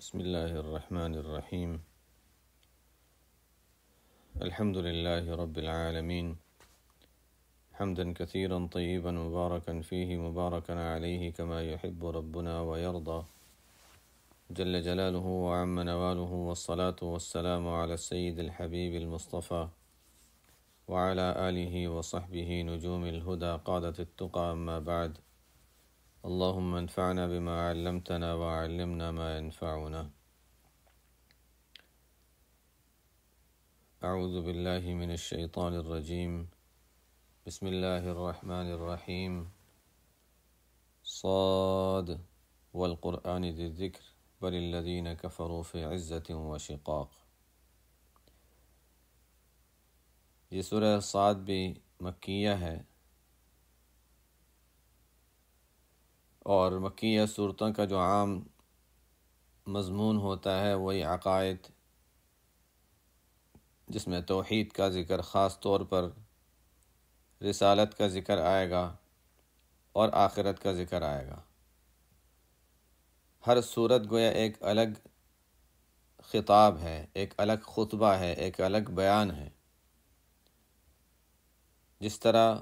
بسم الله الرحمن الرحيم. الحمد لله رب العالمين، حمدا كثيرا طيبا مباركا فيه مباركا عليه كما يحب ربنا ويرضى جل جلاله وعم نواله، والصلاة والسلام على السيد الحبيب المصطفى وعلى آله وصحبه نجوم الهدى قادة التقى. أما بعد، اللهم انفعنا بما علمتنا وعلمنا ما ينفعنا. اعوذ باللہ من الشیطان الرجیم. بسم اللہ الرحمن الرحیم. صاد والقرآن ذی الذکر بل الذین کفروا فی عزت وشقاق. یہ سورہ صاد بھی مکیہ ہے، اور مکیہ صورتوں کا جو عام مضمون ہوتا ہے وہی عقائد، جس میں توحید کا ذکر، خاص طور پر رسالت کا ذکر آئے گا اور آخرت کا ذکر آئے گا. ہر صورت گویا ایک الگ خطاب ہے، ایک الگ خطبہ ہے، ایک الگ بیان ہے. جس طرح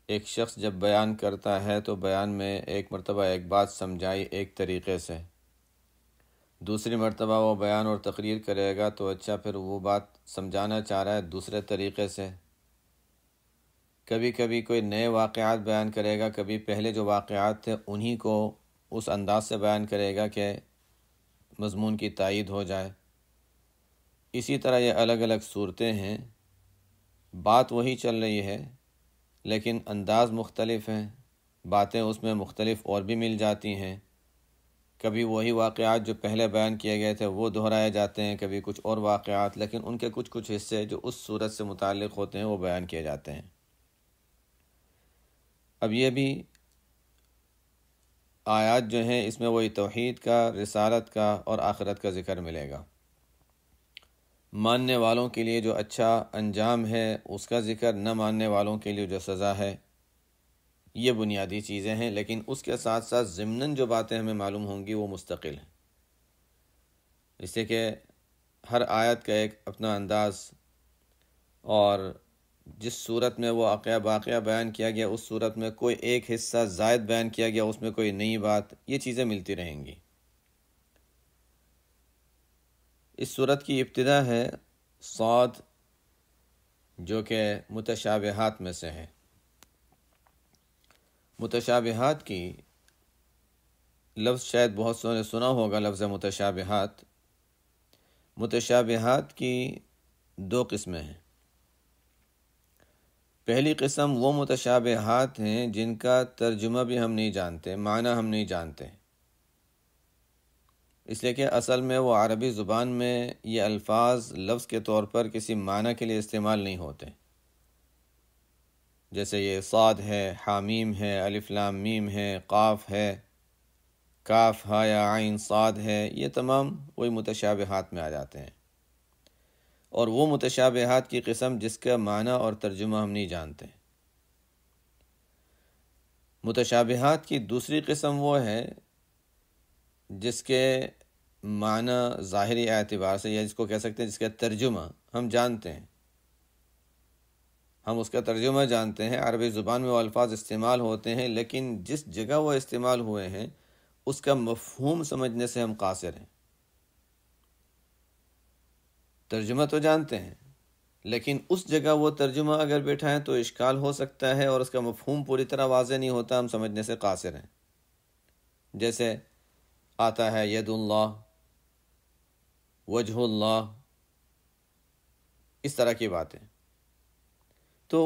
ایک شخص جب بیان کرتا ہے تو بیان میں ایک مرتبہ ایک بات سمجھائی ایک طریقے سے، دوسری مرتبہ وہ بیان اور تقریر کرے گا تو اچھا پھر وہ بات سمجھانا چاہ رہا ہے دوسرے طریقے سے. کبھی کبھی کوئی نئے واقعات بیان کرے گا، کبھی پہلے جو واقعات تھے انہی کو اس انداز سے بیان کرے گا کہ مضمون کی تائید ہو جائے. اسی طرح یہ الگ الگ صورتیں ہیں، بات وہی چل رہی ہے لیکن انداز مختلف ہیں، باتیں اس میں مختلف اور بھی مل جاتی ہیں. کبھی وہی واقعات جو پہلے بیان کیے گئے تھے وہ دہرائے جاتے ہیں، کبھی کچھ اور واقعات، لیکن ان کے کچھ حصے جو اس صورت سے متعلق ہوتے ہیں وہ بیان کیے جاتے ہیں. اب یہ بھی آیات جو ہیں اس میں وہی توحید کا، رسالت کا اور آخرت کا ذکر ملے گا. ماننے والوں کے لیے جو اچھا انجام ہے اس کا ذکر، نہ ماننے والوں کے لیے جو سزا ہے، یہ بنیادی چیزیں ہیں. لیکن اس کے ساتھ ساتھ ضمناً جو باتیں ہمیں معلوم ہوں گی وہ مستقل ہیں، اس سے کہ ہر آیت کا ایک اپنا انداز، اور جس صورت میں وہ واقعہ بیان کیا گیا اس صورت میں کوئی ایک حصہ زائد بیان کیا گیا، اس میں کوئی نئی بات، یہ چیزیں ملتی رہیں گی. اس صورت کی ابتدا ہے صاد، جو کہ متشابہات میں سے ہے. متشابہات کی لفظ شاید بہت سو نے سنا ہوگا، لفظ متشابہات. متشابہات کی دو قسمیں ہیں. پہلی قسم وہ متشابہات ہیں جن کا ترجمہ بھی ہم نہیں جانتے، معنی ہم نہیں جانتے، اس لیے کہ اصل میں وہ عربی زبان میں یہ الفاظ لفظ کے طور پر کسی معنی کے لیے استعمال نہیں ہوتے. جیسے یہ صاد ہے، حامیم ہے، الف لام میم ہے، قاف ہے، کاف ہا یا عین صاد ہے، یہ تمام وہی متشابہات میں آ جاتے ہیں. اور وہ متشابہات کی قسم جس کا معنی اور ترجمہ ہم نہیں جانتے. متشابہات کی دوسری قسم وہ ہے جس کے معنی ظاہری اعتبار سے، یا جس کو کہہ سکتے ہیں جس کا ترجمہ ہم جانتے ہیں، ہم اس کا ترجمہ جانتے ہیں، عربی زبان میں وہ الفاظ استعمال ہوتے ہیں، لیکن جس جگہ وہ استعمال ہوئے ہیں اس کا مفہوم سمجھنے سے ہم قاصر ہیں. ترجمہ تو جانتے ہیں لیکن اس جگہ وہ ترجمہ اگر بیٹھائیں تو اشکال ہو سکتا ہے اور اس کا مفہوم پوری طرح واضح نہیں ہوتا، ہم سمجھنے سے قاصر ہیں. جیسے آتا ہے ید اللہ، وجہ اللہ، اس طرح کی باتیں. تو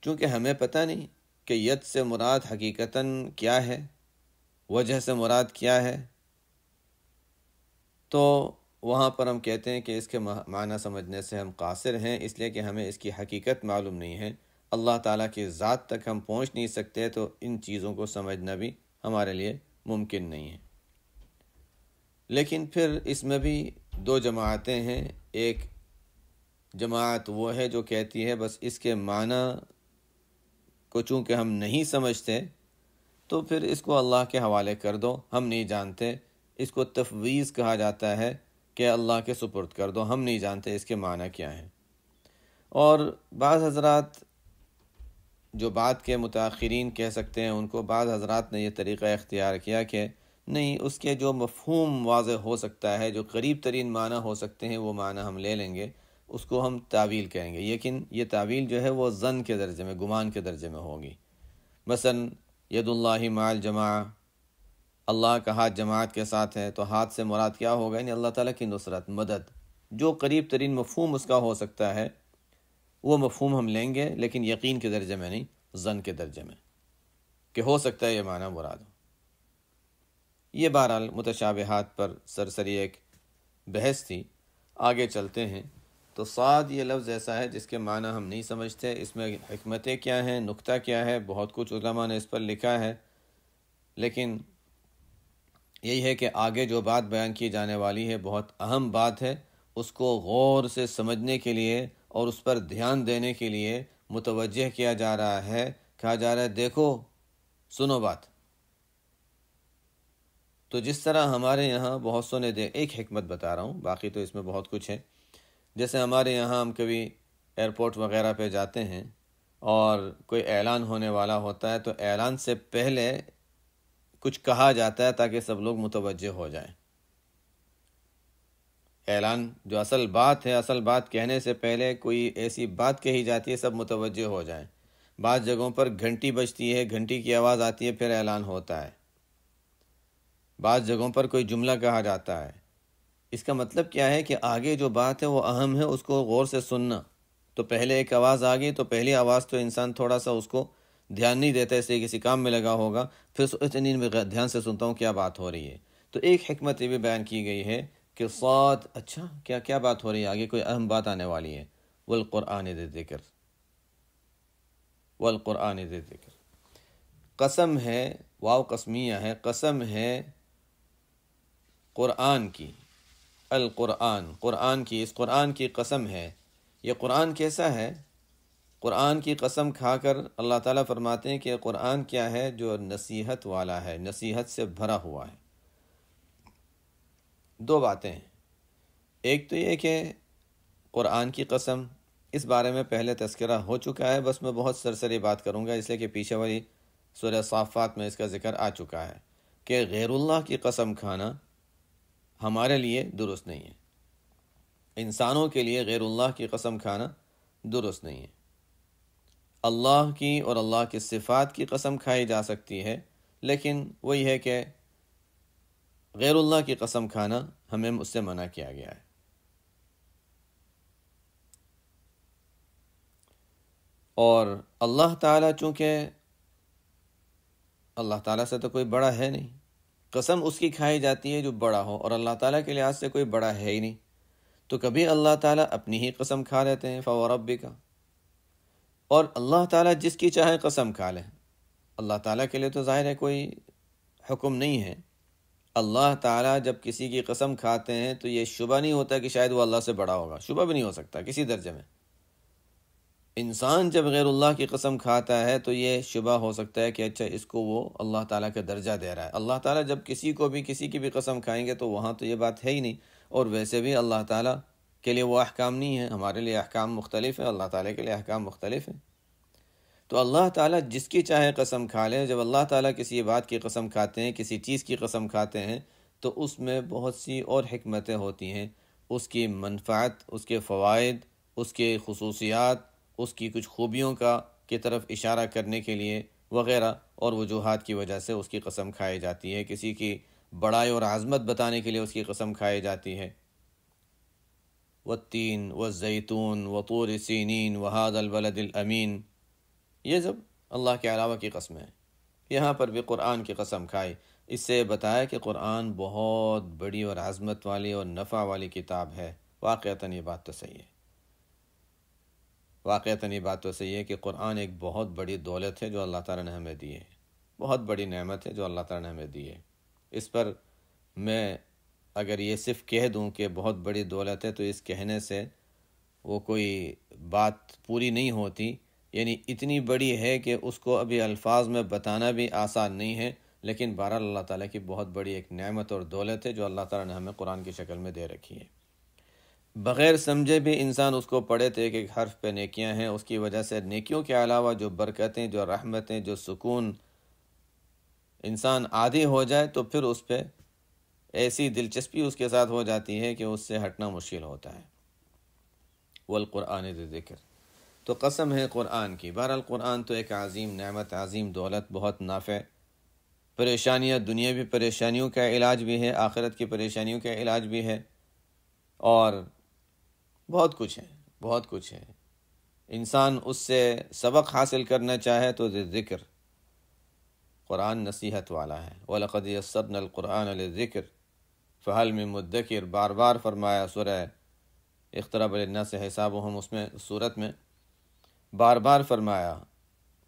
چونکہ ہمیں پتہ نہیں کہ ید سے مراد حقیقتاً کیا ہے، وجہ سے مراد کیا ہے، تو وہاں پر ہم کہتے ہیں کہ اس کے معنی سمجھنے سے ہم قاصر ہیں، اس لیے کہ ہمیں اس کی حقیقت معلوم نہیں ہے. اللہ تعالیٰ کی ذات تک ہم پہنچ نہیں سکتے، تو ان چیزوں کو سمجھنا بھی ہمارے لیے ممکن نہیں ہے. لیکن پھر اس میں بھی دو جماعتیں ہیں. ایک جماعت وہ ہے جو کہتی ہے بس اس کے معنی کو چونکہ ہم نہیں سمجھتے تو پھر اس کو اللہ کے حوالے کر دو، ہم نہیں جانتے، اس کو تفویض کہا جاتا ہے کہ اللہ کے سپرد کر دو، ہم نہیں جانتے اس کے معنی کیا ہیں۔ اور بعض حضرات جو بات کے متاخرین کہہ سکتے ہیں، ان کو بعض حضرات نے یہ طریقہ اختیار کیا کہ نہیں، اس کے جو مفہوم واضح ہو سکتا ہے، جو قریب ترین معنی ہو سکتے ہیں، وہ معنی ہم لے لیں گے، اس کو ہم تعویل کہیں گے، لیکن یہ تعویل جو ہے وہ ظن کے درجے میں، گمان کے درجے میں ہوگی۔ مثلا ید اللہ مع الجماع، اللہ کا ہاتھ جماعت کے ساتھ ہے، تو ہاتھ سے مراد کیا ہوگا؟ یعنی اللہ تعالیٰ کی نصرت، مدد، جو قریب ترین مفہوم اس کا ہو سکتا ہے وہ مفہوم ہم لیں گے، لیکن یقین کے درجے میں نہیں، ظن کے درجے میں، کہ ہو سکتا ہے یہ معنی مراد ہو۔ یہ بہرحال متشابہات پر سرسری ایک بحث تھی۔ آگے چلتے ہیں تو صاد یہ لفظ ایسا ہے جس کے معنی ہم نہیں سمجھتے، اس میں حکمتیں کیا ہیں، نکتہ کیا ہے، بہت کچھ علماء نے اس پر لکھا ہے، لیکن یہی ہے کہ آگے جو بات بیان کی جانے والی ہے بہت اہم بات ہے، اس کو غور سے سمجھنے کے لیے اور اس پر دھیان دینے کے لیے متوجہ کیا جا رہا ہے، کہا جا رہا ہے دیکھو، سنو بات۔ تو جس طرح ہمارے یہاں بہت سو نے ایک حکمت بتا رہا ہوں، باقی تو اس میں بہت کچھ ہے۔ جیسے ہمارے یہاں ہم کبھی ایئرپورٹ وغیرہ پہ جاتے ہیں اور کوئی اعلان ہونے والا ہوتا ہے، تو اعلان سے پہلے کچھ کہا جاتا ہے تاکہ سب لوگ متوجہ ہو جائیں۔ اعلان جو اصل بات ہے، اصل بات کہنے سے پہلے کوئی ایسی بات کہی جاتی ہے سب متوجہ ہو جائیں۔ بعض جگہوں پر گھنٹی بجتی ہے، گھنٹی کی آواز آتی ہے، پھر اعلان ہوتا ہے۔ بعض جگہوں پر کوئی جملہ کہا جاتا ہے۔ اس کا مطلب کیا ہے کہ آگے جو بات ہے وہ اہم ہے، اس کو غور سے سننا۔ تو پہلے ایک آواز آ گئی تو پہلی آواز تو انسان تھوڑا سا اس کو دھیان نہیں دیتا، اس لیے کسی کام میں لگا ہوگا، پھر اتنی میں دھیان سے سنتا ہوں کیا بات ہو رہی ہے۔ تو ایک حکمت یہ بھی بیان کی گئی ہے کہ صاد، اچھا کیا بات ہو رہی ہے، آگے کوئی اہم بات آنے والی ہے۔ والقرآن ذی الذکر، والقرآن ذی الذکر، قسم ہے، واو قسمیہ ہے، قسم ہے قرآن کی، القرآن، قرآن کی، اس قرآن کی قسم ہے۔ یہ قرآن کیسا ہے؟ قرآن کی قسم کھا کر اللہ تعالیٰ فرماتے ہیں کہ قرآن کیا ہے؟ جو نصیحت والا ہے، نصیحت سے بھرا ہوا ہے۔ دو باتیں ہیں، ایک تو یہ کہ قرآن کی قسم، اس بارے میں پہلے تذکرہ ہو چکا ہے، بس میں بہت سرسری بات کروں گا، اس لیے کہ پیچھے والی سورہ صافات میں اس کا ذکر آ چکا ہے کہ غیر اللہ کی قسم کھانا ہمارے لیے درست نہیں ہے۔ انسانوں کے لیے غیر اللہ کی قسم کھانا درست نہیں ہے۔ اللہ کی اور اللہ کی صفات کی قسم کھائی جا سکتی ہے، لیکن وہی ہے کہ غیر اللہ کی قسم کھانا ہمیں اس سے منع کیا گیا ہے۔ اور اللہ تعالیٰ، چونکہ اللہ تعالیٰ سے تو کوئی بڑا ہے نہیں، قسم اس کی کھائی جاتی ہے جو بڑا ہو، اور اللہ تعالیٰ کے لحاظ سے کوئی بڑا ہے ہی نہیں، تو کبھی اللہ تعالیٰ اپنی ہی قسم کھا لیتے ہیں، فوربک، اور اللہ تعالیٰ جس کی چاہے قسم کھا لیں۔ اللہ تعالیٰ کے لیے تو ظاہر ہے کوئی حکم نہیں ہے۔ اللہ تعالیٰ جب کسی کی قسم کھاتے ہیں تو یہ شبہ نہیں ہوتا کہ شاید وہ اللہ سے بڑا ہوگا، شبہ بھی نہیں ہو سکتا کسی درجے میں۔ انسان جب غیر اللہ کی قسم کھاتا ہے تو یہ شبہ ہو سکتا ہے کہ اچھا اس کو وہ اللہ تعالیٰ کا درجہ دے رہا ہے۔ اللہ تعالیٰ جب کسی کی بھی قسم کھائیں گے تو وہاں تو یہ بات ہے ہی نہیں، اور ویسے بھی اللہ تعالیٰ کے لیے وہ احکام نہیں ہیں، ہمارے لیے احکام مختلف ہیں، اللہ تعالیٰ کے لیے احکام مختلف ہیں۔ تو اللہ تعالیٰ جس کی چاہے قسم کھا لیں، جب اللہ تعالیٰ کسی بات کی قسم کھاتے ہیں، کسی چیز کی قسم کھاتے ہیں، تو اس میں بہت سی اور حکمتیں ہوتی ہیں، اس کی منفعت، اس کے فوائد، اس کے خصوصیات، اس کی کچھ خوبیوں کی طرف اشارہ کرنے کے لیے وغیرہ اور وجوہات کی وجہ سے اس کی قسم کھائی جاتی ہے، کسی کی بڑائی اور عظمت بتانے کے لیے اس کی قسم کھائی جاتی ہے۔ والتین والزیتون وطور سینین وہذا البلد الامین، یہ سب اللہ کے علاوہ کی قسمیں ہیں۔ یہاں پر بھی قرآن کی قسم کھائی، اس سے بتایا کہ قرآن بہت بڑی اور عظمت والی اور نفع والی کتاب ہے۔ واقعتاً یہ بات تو صحیح ہے، واقعتاً یہ بات تو صحیح ہے کہ قرآن ایک بہت بڑی دولت ہے جو اللہ تعالیٰ نے ہمیں دی ہے، بہت بڑی نعمت ہے جو اللہ تعالیٰ نے ہمیں دی ہے۔ اس پر میں اگر یہ صرف کہہ دوں کہ بہت بڑی دولت ہے تو اس کہنے سے وہ کوئی بات پوری نہیں ہوتی، یعنی اتنی بڑی ہے کہ اس کو ابھی الفاظ میں بتانا بھی آسان نہیں ہے، لیکن بہرحال اللہ تعالیٰ کی بہت بڑی ایک نعمت اور دولت ہے جو اللہ تعالیٰ نے ہمیں قرآن کی شکل میں دے رکھی ہے۔ بغیر سمجھے بھی انسان اس کو پڑھے تو ایک ایک حرف پہ نیکیاں ہیں، اس کی وجہ سے نیکیوں کے علاوہ جو برکتیں، جو رحمتیں، جو سکون انسان عادی ہو جائے تو پھر اس پہ ایسی دلچسپی اس کے ساتھ ہو جاتی ہے کہ اس سے ہٹنا مشکل ہوتا ہے۔ والقرآن ذی ذکر، تو قسم ہے قرآن کی۔ بہرحال قرآن تو ایک عظیم نعمت، عظیم دولت، بہت نافع، پریشانیاں، دنیاوی پریشانیوں کا علاج بھی ہے، آخرت کی پریشانیوں کا علاج بھی ہے، اور بہت کچھ ہے، بہت کچھ ہے۔ انسان اس سے سبق حاصل کرنا چاہے تو ذکر، قرآن نصیحت والا ہے۔ وَلَقَدْ يَسَّرْنَا الْقُرْآنَ لِلذِّكْرِ فَهَلْ مِن مُدَّكِرٍ، بار بار فرمایا سورہ اقترب للناس حسابهم، اس میں صورت میں بار بار فرمایا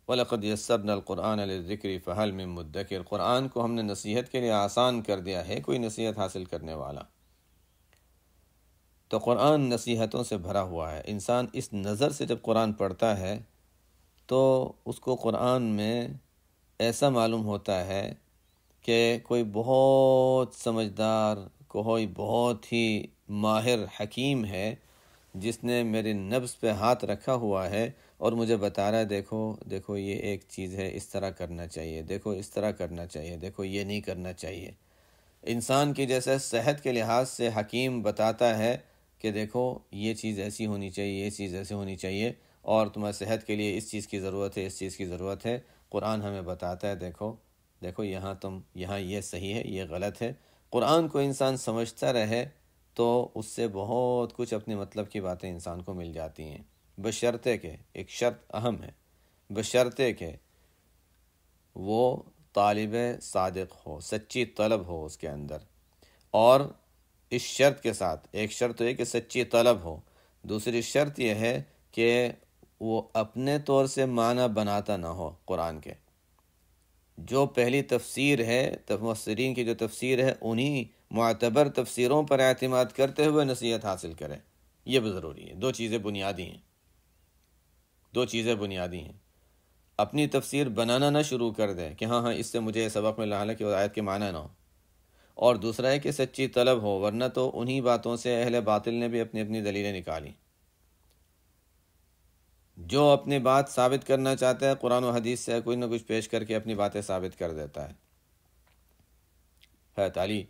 وَلَقَدْ يَسَّرْنَا الْقُرْآنَ لِلذِّكْرِ فَهَلْ مِن مُدَّكِرٍ، قرآن کو ہم نے نصیحت کے لیے آسان کر دیا ہے، کوئی نصیحت حاصل کرنے والا؟ تو قرآن نصیحتوں سے بھرا ہوا ہے۔ انسان اس نظر سے جب قرآن پڑھتا ہے تو اس کو قرآن میں ایسا معلوم ہوتا ہے کہ کوئی بہت سمجھدار، کوئی بہت ہی ماہر حکیم ہے جس نے میرے نفس پہ ہاتھ رکھا ہوا ہے اور مجھے بتا رہا ہے دیکھو دیکھو یہ ایک چیز ہے، اس طرح کرنا چاہیے، دیکھو اس طرح کرنا چاہیے، دیکھو یہ نہیں کرنا چاہیے۔ انسان کی جیسے صحت کے لحاظ سے حکیم بتاتا ہے کہ دیکھو یہ چیز ایسی ہونی چاہیے، یہ چیز ایسی ہونی چاہیے، اور تمہاری صحت کے لیے اس چیز کی ضرورت ہے، اس چیز کی ضرورت ہے۔ قرآن ہمیں بتاتا ہے دیکھو دیکھو یہاں یہ صحیح ہے، یہ غلط ہے۔ قرآن کو انسان سمجھتا رہے تو اس سے بہت کچھ اپنے مطلب کی باتیں انسان کو مل جاتی ہیں، بشرطے کہ ایک شرط اہم ہے، بشرطے کہ وہ طالب صادق ہو، سچی طلب ہو اس کے اندر، اور اس شرط کے ساتھ، ایک شرط ہے کہ سچی طلب ہو، دوسری شرط یہ ہے کہ وہ اپنے طور سے معنی بناتا نہ ہو قرآن کے۔ جو پہلی تفسیر ہے، مفسرین کی جو تفسیر ہے، انہی معتبر تفسیروں پر اعتماد کرتے ہوئے نصیحت حاصل کرے، یہ بھی ضروری ہے۔ دو چیزیں بنیادی ہیں، دو چیزیں بنیادی ہیں۔ اپنی تفسیر بنانا نہ شروع کر دے کہ ہاں اس سے مجھے یہ سبق ملا، حالانکہ وہ آیت کے معنی نہ ہو، اور دوسرا ہے کہ سچی طلب ہو، ورنہ تو انہی باتوں سے اہل باطل نے بھی اپنی اپنی دلیلیں نکالی۔ جو اپنی بات ثابت کرنا چاہتا ہے قرآن و حدیث سے کوئی نہ کچھ پیش کر کے اپنی باتیں ثابت کر دیتا ہے۔ حضرت علی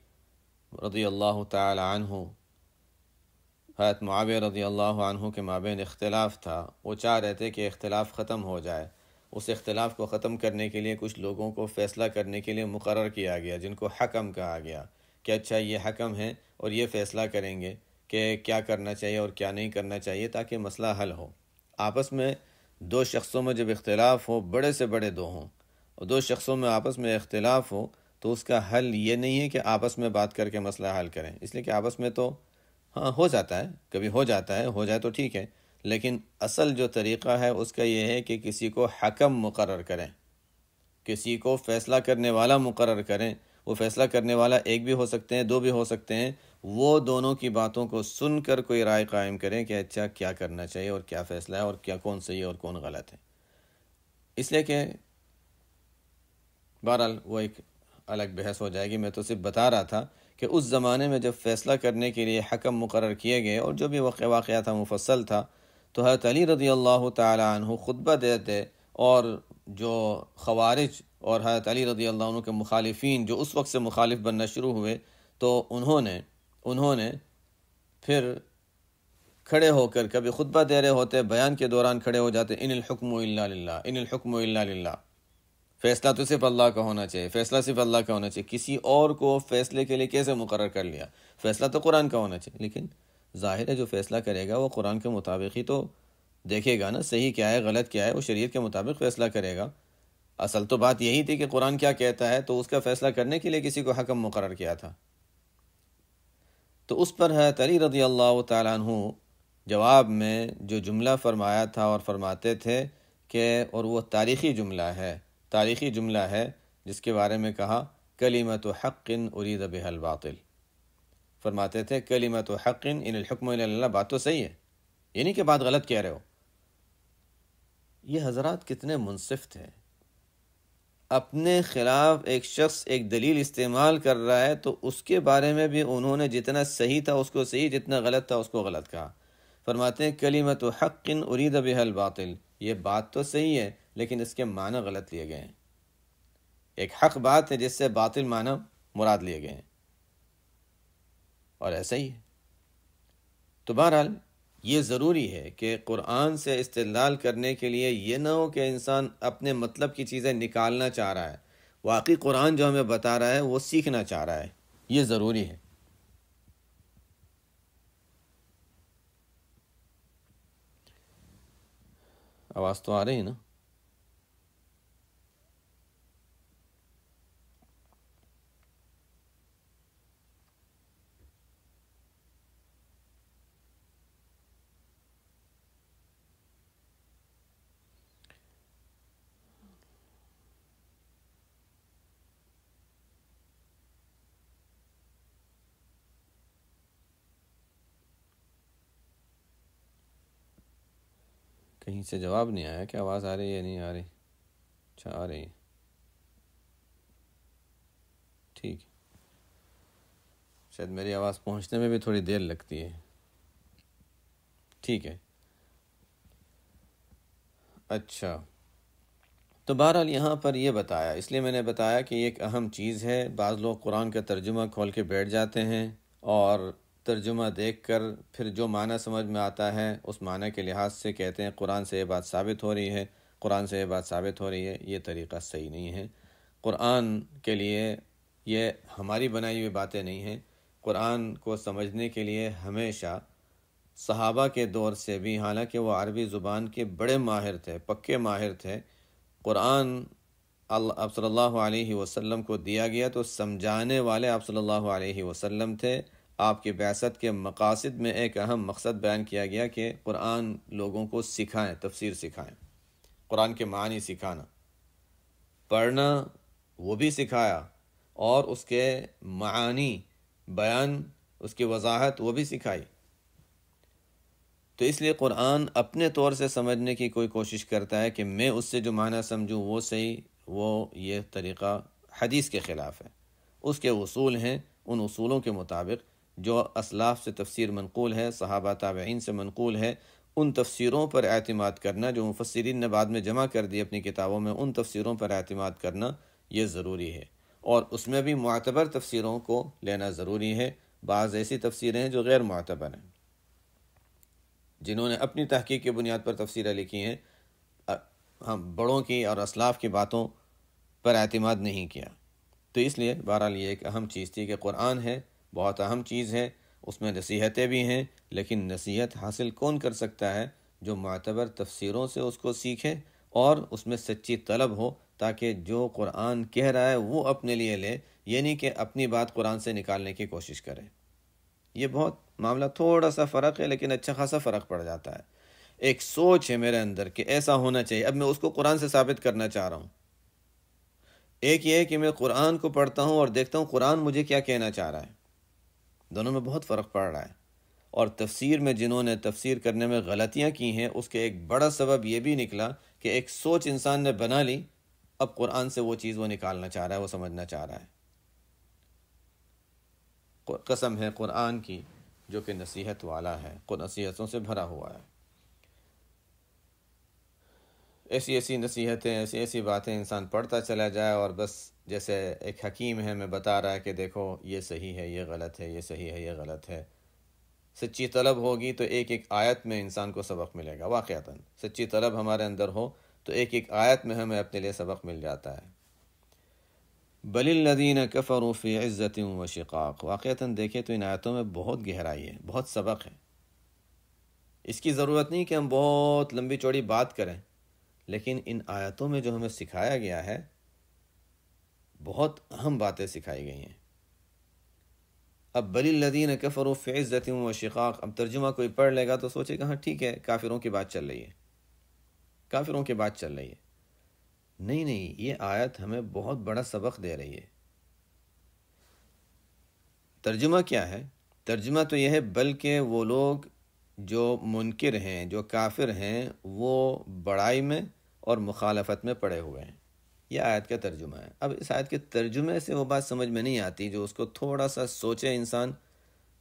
رضی اللہ تعالی عنہ، حضرت معاویہ رضی اللہ عنہ کے مابین اختلاف تھا، وہ چاہ رہے تھے کہ اختلاف ختم ہو جائے۔ اس اختلاف کو ختم کرنے کے لیے کچھ لوگوں کو فیصلہ کرنے کے لیے مقرر کیا گیا، جن کو حکم کہا گیا کہ اچھا یہ حکم ہیں اور یہ فیصلہ کریں گے کہ کیا کرنا چاہیے اور کیا نہیں کرنا چاہیے، تاکہ مسئلہ حل ہو۔ آپس میں دو شخصوں میں جب اختلاف ہو، بڑے سے بڑے دو ہوں، اور دو شخصوں میں آپس میں اختلاف ہو، تو اس کا حل یہ نہیں ہے کہ آپس میں بات کر کے مسئلہ حل کریں، اس لیے کہ آپس میں تو ہاں ہو جاتا ہے، کبھی ہو جاتا ہے، ہو جائے تو ٹھیک ہے، لیکن اصل جو طریقہ ہے اس کا یہ ہے کہ کسی کو حکم مقرر کریں، کسی کو فیصلہ کرنے والا مقرر کریں۔ وہ فیصلہ کرنے والا ایک بھی ہو سکتے ہیں، دو بھی ہو سکتے ہیں، وہ دونوں کی باتوں کو سن کر کوئی رائے قائم کریں کہ اچھا کیا کرنا چاہیے اور کیا فیصلہ ہے اور کیا کون صحیح اور کون غلط ہے۔ اس لیے کہ بہرحال وہ ایک الگ بحث ہو جائے گی، میں تو صرف بتا رہا تھا کہ اس زمانے میں جب فیصلہ کرنے کے لیے حکم مقرر کیے گئے اور جو بھی واقعہ تھا مفصل تھا، تو حضرت علی رضی اللہ تعالی عنہ خطبہ دیتے، اور جو خوارج اور حضرت علی رضی اللہ عنہ کے مخالفین جو اس وقت سے مخالف بننا شروع ہوئے، تو انہوں نے پھر کھڑے ہو کر کبھی خطبہ دے رہے ہوتے، بیان کے دوران کھڑے ہو جاتے، ان الحکم الا للہ، ان الحکم الا للہ، فیصلہ تو صرف اللہ کا ہونا چاہیے، فیصلہ صرف اللہ کا ہونا چاہیے، کسی اور کو فیصلے کے لیے کیسے مقرر کر لیا؟ فیصلہ تو قرآن کا ہونا چاہیے، لیکن ظاہر ہے جو فیصلہ کرے گا وہ قرآن کے مطابق ہی تو دیکھے گا نا، صحیح کیا ہے غلط کیا ہے، وہ شریعت کے مطابق فیصلہ کرے گا۔ اصل تو بات یہی تھی کہ قرآن کیا کہتا ہے، تو اس کا فیصلہ کرنے کے لیے کسی کو حکم مقرر کیا تھا۔ تو اس پر حضرت علی رضی اللہ تعالیٰ عنہ جواب میں جو جملہ فرمایا تھا اور فرماتے تھے کہ، اور وہ تاریخی جملہ ہے جس کے بارے میں کہا کلمۃ حق ارید بها الباطل، فرماتے تھے کلمۃ حق ان الحکم الا للہ، بات تو صحیح ہے، یہ نہیں کہ بات غلط کہہ رہے ہو۔ یہ حضرات کتنے منصف تھے، اپنے خلاف ایک شخص ایک دلیل استعمال کر رہا ہے تو اس کے بارے میں بھی انہوں نے جتنا صحیح تھا اس کو صحیح، جتنا غلط تھا اس کو غلط کہا۔ فرماتے ہیں کلمۃ حق ارید بها الباطل، یہ بات تو صحیح ہے لیکن اس کے معنی غلط لیے گئے ہیں۔ ایک حق بات ہے جس سے باطل معنی مراد لیے گئے ہیں، اور ایسا ہی ہے۔ تو بہرحال یہ ضروری ہے کہ قرآن سے استدلال کرنے کے لیے یہ نہ ہو کہ انسان اپنے مطلب کی چیزیں نکالنا چاہ رہا ہے، واقعی قرآن جو ہمیں بتا رہا ہے وہ سیکھنا چاہ رہا ہے، یہ ضروری ہے۔ آواز تو آ رہی ہے نا؟ کہیں سے جواب نہیں آیا کہ آواز آ رہی ہے یا نہیں آ رہی؟ اچھا آ رہی ہے، ٹھیک ہے۔ شاید میری آواز پہنچنے میں بھی تھوڑی دیر لگتی ہے، ٹھیک ہے۔ اچھا، تو بہرحال یہاں پر یہ بتایا، اس لیے میں نے بتایا کہ یہ ایک اہم چیز ہے۔ بعض لوگ قرآن کا ترجمہ کھول کے بیٹھ جاتے ہیں اور ترجمہ دیکھ کر پھر جو معنی سمجھ میں آتا ہے اس معنی کے لحاظ سے کہتے ہیں قرآن سے یہ بات ثابت ہو رہی ہے، قرآن سے یہ بات ثابت ہو رہی ہے۔ یہ طریقہ صحیح نہیں ہے۔ قرآن کے لیے یہ ہماری بنائی ہوئی باتیں نہیں ہیں۔ قرآن کو سمجھنے کے لیے ہمیشہ صحابہ کے دور سے بھی، حالانکہ وہ عربی زبان کے بڑے ماہر تھے، پکے ماہر تھے، قرآن آپ صلی اللہ علیہ وسلم کو دیا گیا تو سمجھانے والے آپ صلی اللہ علیہ وسلم تھے۔ آپ کی بعثت کے مقاصد میں ایک اہم مقصد بیان کیا گیا کہ قرآن لوگوں کو سکھائیں، تفسیر سکھائیں، قرآن کے معنی سکھانا، پڑھنا وہ بھی سکھایا، اور اس کے معانی بیان، اس کی وضاحت وہ بھی سکھائی۔ تو اس لیے قرآن اپنے طور سے سمجھنے کی کوئی کوشش کرتا ہے کہ میں اس سے جو معنی سمجھوں وہ صحیح، وہ یہ طریقہ حدیث کے خلاف ہے۔ اس کے اصول ہیں، ان اصولوں کے مطابق جو اسلاف سے تفسیر منقول ہے، صحابہ تابعین سے منقول ہے، ان تفسیروں پر اعتماد کرنا جو مفسرین نے بعد میں جمع کر دی اپنی کتابوں میں، ان تفسیروں پر اعتماد کرنا یہ ضروری ہے، اور اس میں بھی معتبر تفسیروں کو لینا ضروری ہے۔ بعض ایسی تفسیریں ہیں جو غیر معتبر ہیں، جنہوں نے اپنی تحقیق کی بنیاد پر تفسیریں لکھی ہیں، ہم بڑوں کی اور اسلاف کی باتوں پر اعتماد نہیں کیا۔ تو اس لیے بہرحال یہ ایک اہم چیز تھی کہ قرآن ہے، بہت اہم چیز ہے، اس میں نصیحتیں بھی ہیں، لیکن نصیحت حاصل کون کر سکتا ہے؟ جو معتبر تفسیروں سے اس کو سیکھے اور اس میں سچی طلب ہو، تاکہ جو قرآن کہہ رہا ہے وہ اپنے لیے لے، یہ نہیں کہ اپنی بات قرآن سے نکالنے کی کوشش کرے۔ یہ بہت معاملہ تھوڑا سا فرق ہے، لیکن اچھا خاصا فرق پڑ جاتا ہے۔ ایک سوچ ہے میرے اندر کہ ایسا ہونا چاہیے، اب میں اس کو قرآن سے ثابت کرنا چاہ رہا ہوں۔ ایک یہ ہے کہ میں قرآن کو پڑھتا ہوں اور دیکھتا ہوں قرآن مجھے کیا کہنا چاہ رہا ہے، دونوں میں بہت فرق پڑ رہا ہے۔ اور تفسیر میں جنہوں نے تفسیر کرنے میں غلطیاں کی ہیں، اس کے ایک بڑا سبب یہ بھی نکلا کہ ایک سوچ انسان نے بنا لی، اب قرآن سے وہ چیز وہ نکالنا چاہ رہا ہے، وہ سمجھنا چاہ رہا ہے۔ قسم ہے قرآن کی جو کہ نصیحت والا ہے، نصیحتوں سے بھرا ہوا ہے۔ ایسی ایسی نصیحتیں، ایسی ایسی باتیں انسان پڑھتا چلا جائے اور بس جیسے ایک حکیم ہے ہمیں بتا رہا ہے کہ دیکھو یہ صحیح ہے، یہ غلط ہے، یہ صحیح ہے، یہ غلط ہے۔ سچی طلب ہوگی تو ایک ایک آیت میں انسان کو سبق ملے گا، واقعتاً سچی طلب ہمارے اندر ہو تو ایک ایک آیت میں ہمیں اپنے لیے سبق مل جاتا ہے۔ بل الذین کفروا فی عزت و شقاق، واقعتاً دیکھیں تو ان آیتوں میں بہت گہرائی ہے، بہت سبق ہے۔ اس کی ضرورت نہیں کہ ہم بہت لمبی چوڑی بات کریں، لیکن ان آیتوں میں جو ہمیں سکھایا گیا ہے بہت اہم باتیں سکھائی گئی ہیں۔ اب بل الذین کفروا فی عزت و شقاق، اب ترجمہ کوئی پڑھ لے گا تو سوچے گا ہاں ٹھیک ہے، کافروں کی بات چل رہی ہے، کافروں کی بات چل رہی ہے۔ نہیں نہیں، یہ آیت ہمیں بہت بڑا سبق دے رہی ہے۔ ترجمہ کیا ہے؟ ترجمہ تو یہ ہے بلکہ وہ لوگ جو منکر ہیں، جو کافر ہیں، وہ بڑائی میں اور مخالفت میں پڑے ہوئے ہیں۔ یہ آیت کا ترجمہ ہے۔ اب اس آیت کے ترجمے سے وہ بات سمجھ میں نہیں آتی، جو اس کو تھوڑا سا سوچے انسان،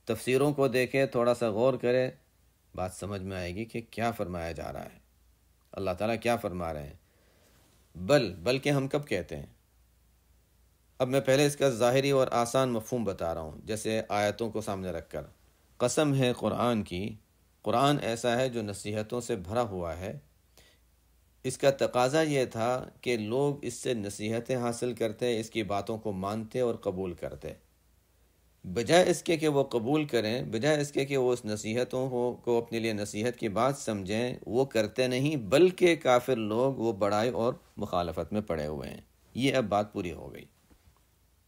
تفسیروں کو دیکھے، تھوڑا سا غور کرے، بات سمجھ میں آئے گی کہ کیا فرمایا جا رہا ہے، اللہ تعالیٰ کیا فرما رہے ہیں۔ بلکہ ہم کب کہتے ہیں؟ اب میں پہلے اس کا ظاہری اور آسان مفہوم بتا رہا ہوں، جیسے آیتوں کو سامنے رکھ کر۔ قسم ہے قرآن کی، قرآن ایسا ہے جو نصیحتوں سے بھرا ہوا ہے۔ اس کا تقاضا یہ تھا کہ لوگ اس سے نصیحتیں حاصل کرتے، اس کی باتوں کو مانتے اور قبول کرتے۔ بجائے اس کے کہ وہ قبول کریں، بجائے اس کے کہ وہ اس نصیحتوں کو اپنے لیے نصیحت کی بات سمجھیں، وہ کرتے نہیں، بلکہ کافر لوگ وہ بڑائی اور مخالفت میں پڑے ہوئے ہیں۔ یہ اب بات پوری ہو گئی۔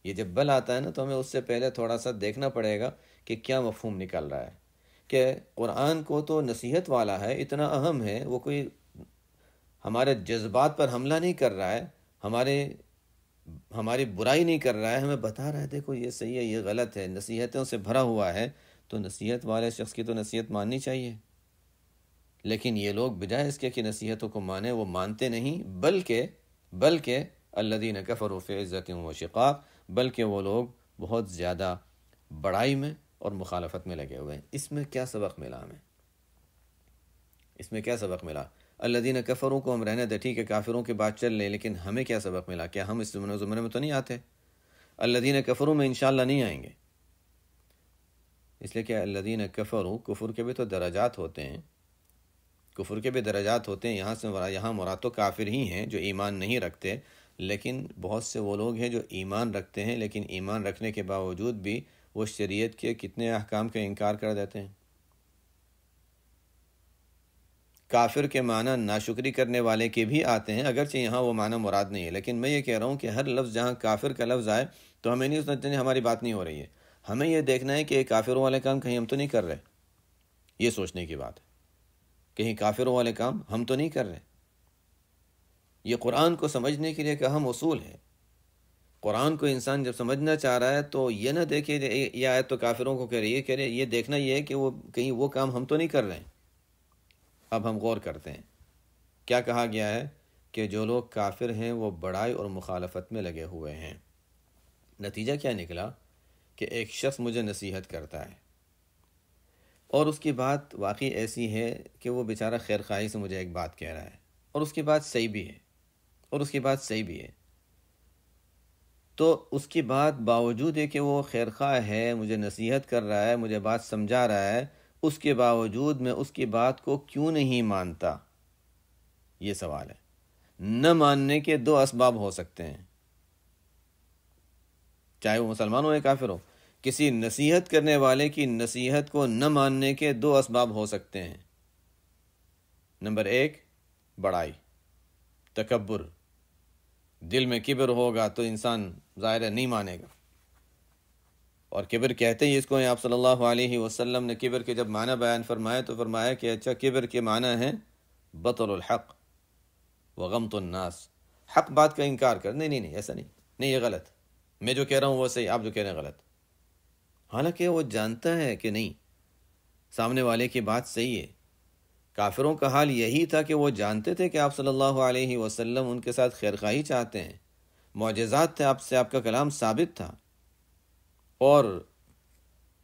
یہ جب بل آتا ہے نا، تو ہمیں اس سے پہلے تھوڑا سا دیکھنا پڑے گا کہ کیا مفہوم نکل رہا ہے، کہ قرآن کو تو نصیحت والا ہے، اتنا اہم ہے، وہ کوئی ہمارے جذبات پر حملہ نہیں کر رہا ہے، ہماری برائی نہیں کر رہا ہے، ہمیں بتا رہا ہے دیکھو یہ صحیح ہے، یہ غلط ہے، نصیحتوں سے بھرا ہوا ہے، تو نصیحت والے شخص کی تو نصیحت ماننی چاہیے۔ لیکن یہ لوگ بجائے اس کے کہ نصیحتوں کو مانیں، وہ مانتے نہیں، بلکہ الذین کفروا فی عزۃ و شقاق، بلکہ وہ لوگ بہت زیادہ بڑائی میں اور مخالفت میں لگے ہوئے ہیں۔ اس میں کیا سبق ملا ہمیں؟ اس میں کیا سبق ملا؟ الذین کفروا کو ہم رہنے دیں، ٹھیک ہے، کافروں کی بات چل لیں، لیکن ہمیں کیا سبق ملا؟ کیا ہم اس زمرے میں تو نہیں آتے؟ الذین کفروا میں انشاءاللہ نہیں آئیں گے، اس لیے کہ الذین کفروا، کفر کے بھی تو درجات ہوتے ہیں، کفر کے بھی درجات ہوتے ہیں، یہاں مراد تو کافر ہی ہیں جو ایمان نہیں رکھتے، لیکن بہت سے وہ لوگ ہیں جو ایمان رکھتے ہیں، لیکن ایمان رکھنے کے باوجود بھی وہ شریعت کے کتنے احکام کا انکار کر دیتے ہیں۔ کافر کے معنی ناشکری کرنے والے کے بھی آتے ہیں، اگرچہ یہاں وہ معنی مراد نہیں ہے، لیکن میں یہ کہہ رہا ہوں کہ ہر لفظ جہاں کافر کا لفظ آئے تو ہمیں نہیں سمجھنا ہماری بات نہیں ہو رہی ہے، ہمیں یہ دیکھنا ہے کہ یہ کافروں والے کام کہیں ہم تو نہیں کر رہے، یہ سوچنے کی بات ہے، کہیں کافروں والے کام ہم تو نہیں کر رہے۔ یہ قرآن کو سمجھنے کے لیے ایک اہم اصول ہے۔ قرآن کو انسان جب سمجھنا چاہ رہا ہے تو یہ نہ دیکھے یہ آیت تو کافروں کو کہہ رہی ہے، یہ دیکھنا یہ ہے کہ وہ کہیں وہ کام ہم تو نہیں کر رہے ہیں۔ اب ہم غور کرتے ہیں، کیا کہا گیا ہے؟ کہ جو لوگ کافر ہیں وہ بڑائی اور مخالفت میں لگے ہوئے ہیں۔ نتیجہ کیا نکلا؟ کہ ایک شخص مجھے نصیحت کرتا ہے اور اس کی بات واقعی ایسی ہے کہ وہ بیچارہ خیر خواہی سے مجھے ایک بات کہہ رہا ہے، اور اس کی بات صحیح بھی ہے، تو اس کی بات باوجود ہے کہ وہ خیر خواہ ہے، مجھے نصیحت کر رہا ہے، مجھے بات سمجھا رہا ہے، اس کے باوجود میں اس کی بات کو کیوں نہیں مانتا؟ یہ سوال ہے۔ نہ ماننے کے دو اسباب ہو سکتے ہیں، چاہے وہ مسلمان ہو یا کافر ہو، کسی نصیحت کرنے والے کی نصیحت کو نہ ماننے کے دو اسباب ہو سکتے ہیں۔ نمبر 1، بڑائی، تکبر، دل میں کبر ہوگا تو انسان ظاہر ہے نہیں مانے گا، اور کبر کہتے ہی اس کو ہیں۔ آپ صلی اللہ علیہ وسلم نے کبر کے جب معنی بیان فرمائے تو فرمایا کہ اچھا، کبر کے معنی ہے بطر الحق وغمط الناس، حق بات کا انکار کر، نہیں ایسا نہیں، یہ غلط، میں جو کہہ رہا ہوں وہ صحیح، آپ جو کہہ رہے ہیں غلط، حالانکہ وہ جانتا ہے کہ نہیں، سامنے والے کی بات صحیح ہے۔ کافروں کا حال یہی تھا کہ وہ جانتے تھے کہ آپ صلی اللہ علیہ وسلم ان کے ساتھ خیرخواہی چاہتے ہیں، معجزات تھے، آپ کا کلام ثابت تھا، اور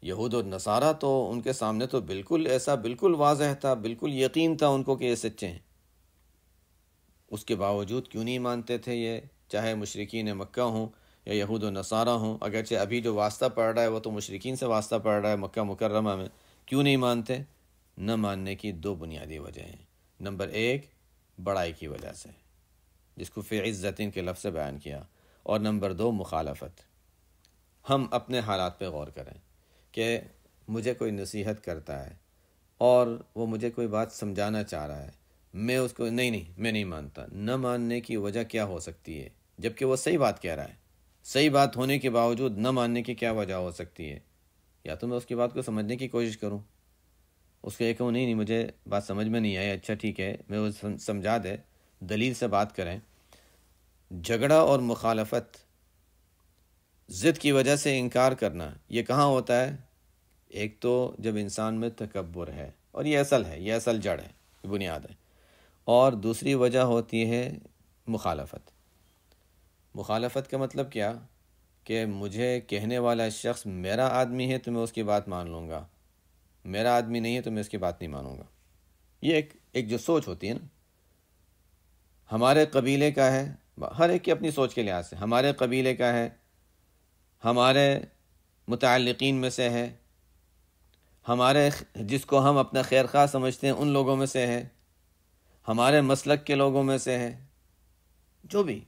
یہود و نصارہ تو ان کے سامنے تو بالکل واضح تھا، بالکل یقین تھا ان کو کہ یہ سچے ہیں، اس کے باوجود کیوں نہیں مانتے تھے یہ؟ چاہے مشرکین مکہ ہوں یا یہود و نصارہ ہوں، اگرچہ ابھی جو واسطہ پڑ رہا ہے وہ تو مشرکین سے واسطہ پڑ رہا ہے مکہ مکرمہ میں، کیوں نہیں مانتے؟ نہ ماننے کی دو بنیادی وجہ ہیں۔ نمبر 1، بڑائی کی وجہ سے، جس کو فی عزتین کے لفظ سے بیان کیا، اور نمبر 2، مخالفت۔ ہم اپنے حالات پہ غور کریں کہ مجھے کوئی نصیحت کرتا ہے اور وہ مجھے کوئی بات سمجھانا چاہ رہا ہے، میں اس کو میں نہیں مانتا۔ نہ ماننے کی وجہ کیا ہو سکتی ہے؟ جبکہ وہ صحیح بات کہہ رہا ہے، صحیح بات ہونے کے باوجود نہ ماننے کی کیا وجہ ہو سکتی ہے؟ یا تو میں اس کی بات کو سمجھنے کی کوشش کروں، اس کو یہ کہوں نہیں مجھے بات سمجھ میں نہیں آئی، اچھا ٹھیک ہے، میں وہ سمجھا دے، دلیل سے بات کریں۔ جھگڑا اور مخالفت، ضد کی وجہ سے انکار کرنا، یہ کہاں ہوتا ہے؟ ایک تو جب انسان میں تکبر ہے، اور یہ اصل جڑ ہے، یہ بنیاد ہے، اور دوسری وجہ ہوتی ہے مخالفت۔ مخالفت کا مطلب کیا؟ کہ مجھے کہنے والا شخص میرا آدمی ہے تو میں اس کی بات مان لوں گا، میرا آدمی نہیں ہے تو میں اس کی بات نہیں مانوں گا۔ یہ ایک جو سوچ ہوتی ہے نا، ہمارے قبیلے کا ہے، ہر ایک کی اپنی سوچ کے لحاظ سے، ہمارے قبیلے کا ہے، ہمارے متعلقین میں سے ہے، ہمارے جس کو ہم اپنا خیر خواہ سمجھتے ہیں ان لوگوں میں سے ہے، ہمارے مسلک کے لوگوں میں سے ہے، جو بھی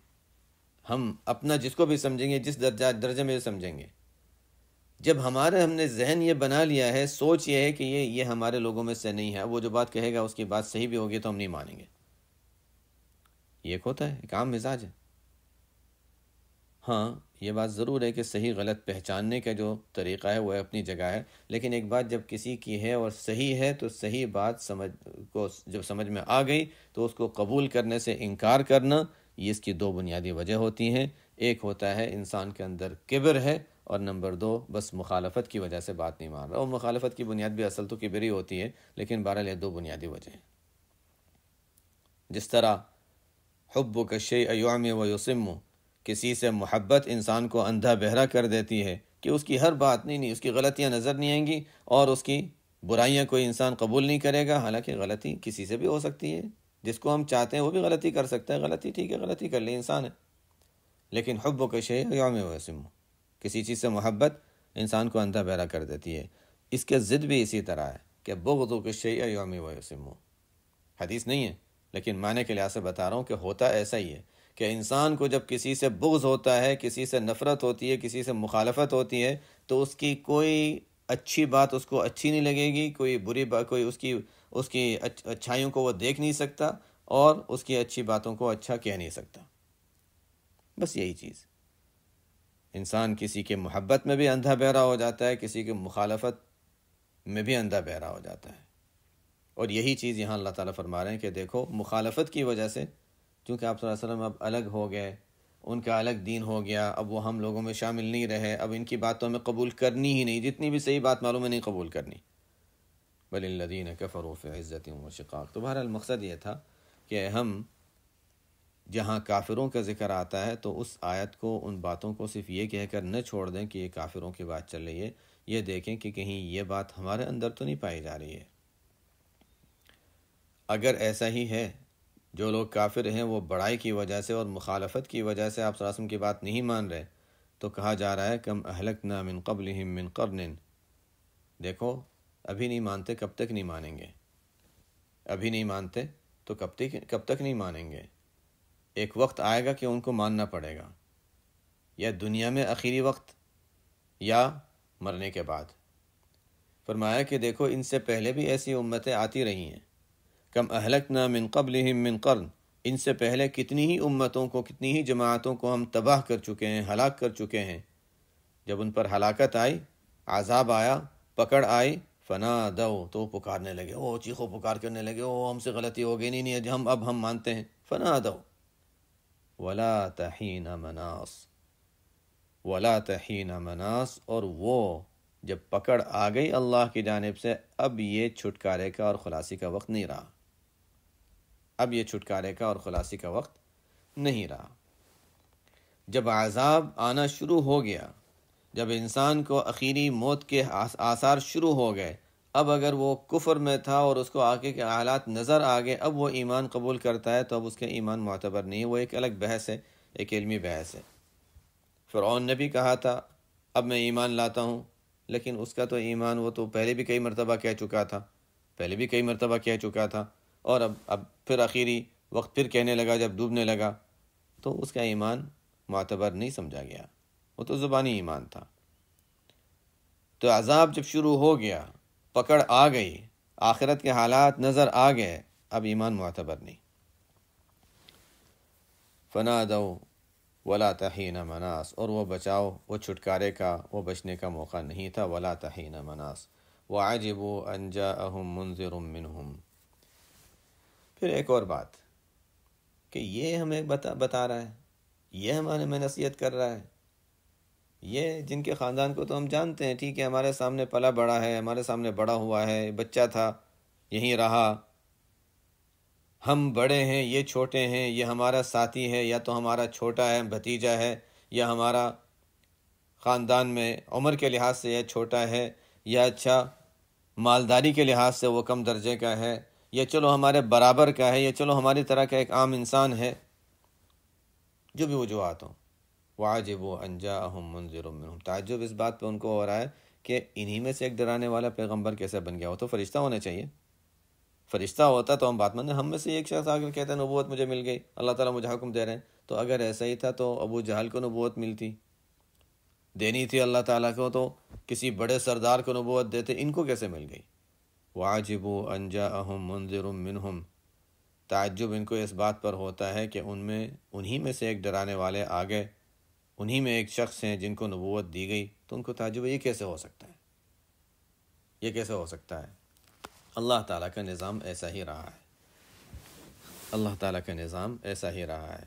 ہم اپنا جس کو بھی سمجھیں گے، جس درجے میں سمجھیں گے، جب ہم نے ذہن یہ بنا لیا ہے، سوچ یہ ہے کہ یہ ہمارے لوگوں میں سے نہیں ہے، وہ جو بات کہے گا اس کی بات صحیح بھی ہوگی تو ہم نہیں مانیں گے۔ یہ ایک ہوتا ہے، ایک عام مزاج ہے۔ ہاں یہ بات ضرور ہے کہ صحیح غلط پہچاننے کا جو طریقہ ہے وہ اپنی جگہ ہے، لیکن ایک بات جب کسی کی ہے اور صحیح ہے تو صحیح بات جب سمجھ میں آ گئی تو اس کو قبول کرنے سے انکار کرنا، یہ اس کی دو بنیادی وجہ ہوتی ہیں۔ ایک ہوتا ہے انسان کے اندر کبر ہے، اور نمبر دو بس مخالفت کی وجہ سے بات نہیں مان رہا۔ اور مخالفت کی بنیاد بھی اصل تو کبر ہی ہوتی ہے، لیکن بہرحال یہ دو بنیادی وجہ ہیں۔ جس طرح حبک الشیء یعمی و یصم، کسی سے محبت انسان کو اندھا بہرا کر دیتی ہے کہ اس کی ہر بات نہیں، اس کی غلطیاں نظر نہیں آئیں گی، اور اس کی برائیاں کوئی انسان قبول نہیں کرے گا، حالانکہ غلطی کسی سے بھی ہو سکتی ہے، جس کو ہم چاہتے ہیں وہ بھی غلطی کر سکتا ہے، غلطی ٹھیک ہے، غلطی کر لے، انسان ہے۔ لیکن حبک الشیء یعمی و یصم، کسی چیز سے محبت انسان کو اندھا بہرا کر دیتی ہے۔ اس کے ضد بھی اسی طرح ہے کہ بغضک الشیء یعمی و یصم، حدیث نہیں ہے لیکن معنی کے لحاظ سے بتا رہا ہوں کہ ہوتا ایسا ہی ہے کہ انسان کو جب کسی سے بغض ہوتا ہے، کسی سے نفرت ہوتی ہے، کسی سے مخالفت ہوتی ہے، تو اس کی کوئی اچھی بات اس کو اچھی نہیں لگے گی، کوئی بری بات، کوئی اس کی اچھائیوں کو وہ دیکھ نہیں سکتا، اور اس کی اچھی باتوں کو اچھا کہہ نہیں سکتا۔ بس یہی چیز، انسان کسی کے محبت میں بھی اندھا بہرا ہو جاتا ہے، کسی کے مخالفت میں بھی اندھا بہرا ہو جاتا ہے۔ اور یہی چیز یہاں اللہ تعالیٰ فرما رہے ہیں کہ دیکھو مخالفت کی وجہ سے، چونکہ آپ صلی اللہ علیہ وسلم اب الگ ہو گئے، ان کا الگ دین ہو گیا، اب وہ ہم لوگوں میں شامل نہیں رہے، اب ان کی بات تو ہمیں قبول کرنی ہی نہیں، جتنی بھی صحیح بات معلوم ہے نہیں قبول کرنی۔ بل الذین کفروا فی عزت و شقاق۔ تو بہرحال مقصد یہ تھا کہ ہم جہاں کافروں کا ذکر آتا ہے تو اس آیت کو، ان باتوں کو صرف یہ کہہ کر نہ چھوڑ دیں کہ یہ کافروں کی بات چل رہی ہے، یہ دیکھیں کہ کہیں یہ بات ہمارے اندر تو نہیں پائی جا رہی ہے۔ اگر ایسا ہی ہے، جو لوگ کافر ہیں وہ بڑائی کی وجہ سے اور مخالفت کی وجہ سے آپ صلی اللہ علیہ وسلم کی بات نہیں مان رہے، تو کہا جا رہا ہے کم اہلکنا من قبلہم من قرن، دیکھو ابھی نہیں مانتے، کب تک نہیں مانیں گے؟ ابھی نہیں مانتے تو کب تک نہیں مانیں گے؟ ایک وقت آئے گا کہ ان کو ماننا پڑے گا، یا دنیا میں آخری وقت یا مرنے کے بعد۔ فرمایا کہ دیکھو ان سے پہلے بھی ایسی امتیں آتی رہی ہیں، کم اہلکنا من قبلہم من قرن، ان سے پہلے کتنی ہی امتوں کو، کتنی ہی جماعتوں کو ہم تباہ کر چکے ہیں، ہلاک کر چکے ہیں۔ جب ان پر ہلاکت آئی، عذاب آیا، پکڑ آئی، فنادوا، تو پکارنے لگے، او چیخو پکار کرنے لگے، او ہم سے غلطی ہو گئی، نہیں اب ہم مانتے ہیں۔ فنادوا ولا تحین مناص، ولا تحین مناص، اور وہ جب پکڑ آ گئی اللہ کی جانب سے، اب یہ چھٹکارے کا اور خلاصی کا وقت نہیں رہا، اب یہ چھٹکارے کا اور خلاصی کا وقت نہیں رہا۔ جب عذاب آنا شروع ہو گیا، جب انسان کو اخیری موت کے آثار شروع ہو گئے، اب اگر وہ کفر میں تھا اور اس کو آگے کے حالات نظر آ گئے، اب وہ ایمان قبول کرتا ہے تو اب اس کے ایمان معتبر نہیں ہے، وہ ایک الگ بحث ہے، ایک علمی بحث ہے۔ فرعون نے بھی کہا تھا اب میں ایمان لاتا ہوں، لیکن اس کا تو ایمان وہ تو پہلے بھی کئی مرتبہ کہہ چکا تھا، اور اب پھر آخری وقت پھر کہنے لگا جب ڈوبنے لگا، تو اس کا ایمان معتبر نہیں سمجھا گیا، وہ تو زبانی ایمان تھا۔ تو عذاب جب شروع ہو گیا، پکڑ آ گئی، آخرت کے حالات نظر آ گئے، اب ایمان معتبر نہیں۔ فنادوا ولا تحین مناص، اور وہ بچاؤ، وہ چھٹکارے کا، وہ بچنے کا موقع نہیں تھا، ولا تحین مناص، وعجبوا ان جاءهم منذر منهم۔ پھر ایک اور بات کہ یہ ہمیں بتا رہا ہے، یہ ہمارے میں نصیحت کر رہا ہے، یہ جن کے خاندان کو تو ہم جانتے ہیں، ٹھیک ہے، ہمارے سامنے پلا بڑا ہے، ہمارے سامنے بڑا ہوا ہے، بچہ تھا یہیں رہا، ہم بڑے ہیں، یہ چھوٹے ہیں، یہ ہمارا ساتھی ہے، یا تو ہمارا چھوٹا ہے، بھتیجا ہے، یا ہمارا خاندان میں عمر کے لحاظ سے یہ چھوٹا ہے، یا اچھا مالداری کے لحاظ سے وہ کم درجے کا ہے، یا چلو ہمارے برابر کا ہے، یا چلو ہماری طرح کا ایک عام انسان ہے، جو بھی وجوہات ہوں۔ وَعَجِبُوا أَن جَاءَهُم مُنذِرٌ مِّنْهُمْ، تعجب اس بات پہ ان کو ہو رہا ہے کہ انہی میں سے ایک ڈرانے والا پیغمبر کیسے بن گیا؟ وہ تو فرشتہ ہونا چاہیے، فرشتہ ہوتا تو ہم بات مانتے، ہم میں سے ایک شخص آ کر کہتا ہے نبوت مجھے مل گئی، اللہ تعالیٰ مجھے حکم دے رہے ہیں، تو اگر ایسا ہی تھا تو ابو جہل کو نبوت ملتی، دینی تھی اللہ تعالیٰ کو تو کسی بڑے سردار کو نبوت دیتے، ان کو کیسے مل گئی؟ وَعَجِبُوا أَن جَاءَهُم مُنذِرٌ مِّنْهُمْ، تعجب ان کو اس بات پر ہوتا ہے کہ انہی میں سے ایک ڈرانے والے آ گئے، انہی میں ایک شخص ہیں جن کو نبوت دی گئی، تو ان کو تعجب ہے یہ کیسے ہو سکتا ہے، یہ کیسے ہو سکتا ہے؟ اللہ تعالیٰ کا نظام ایسا ہی رہا ہے، اللہ تعالیٰ کا نظام ایسا ہی رہا ہے۔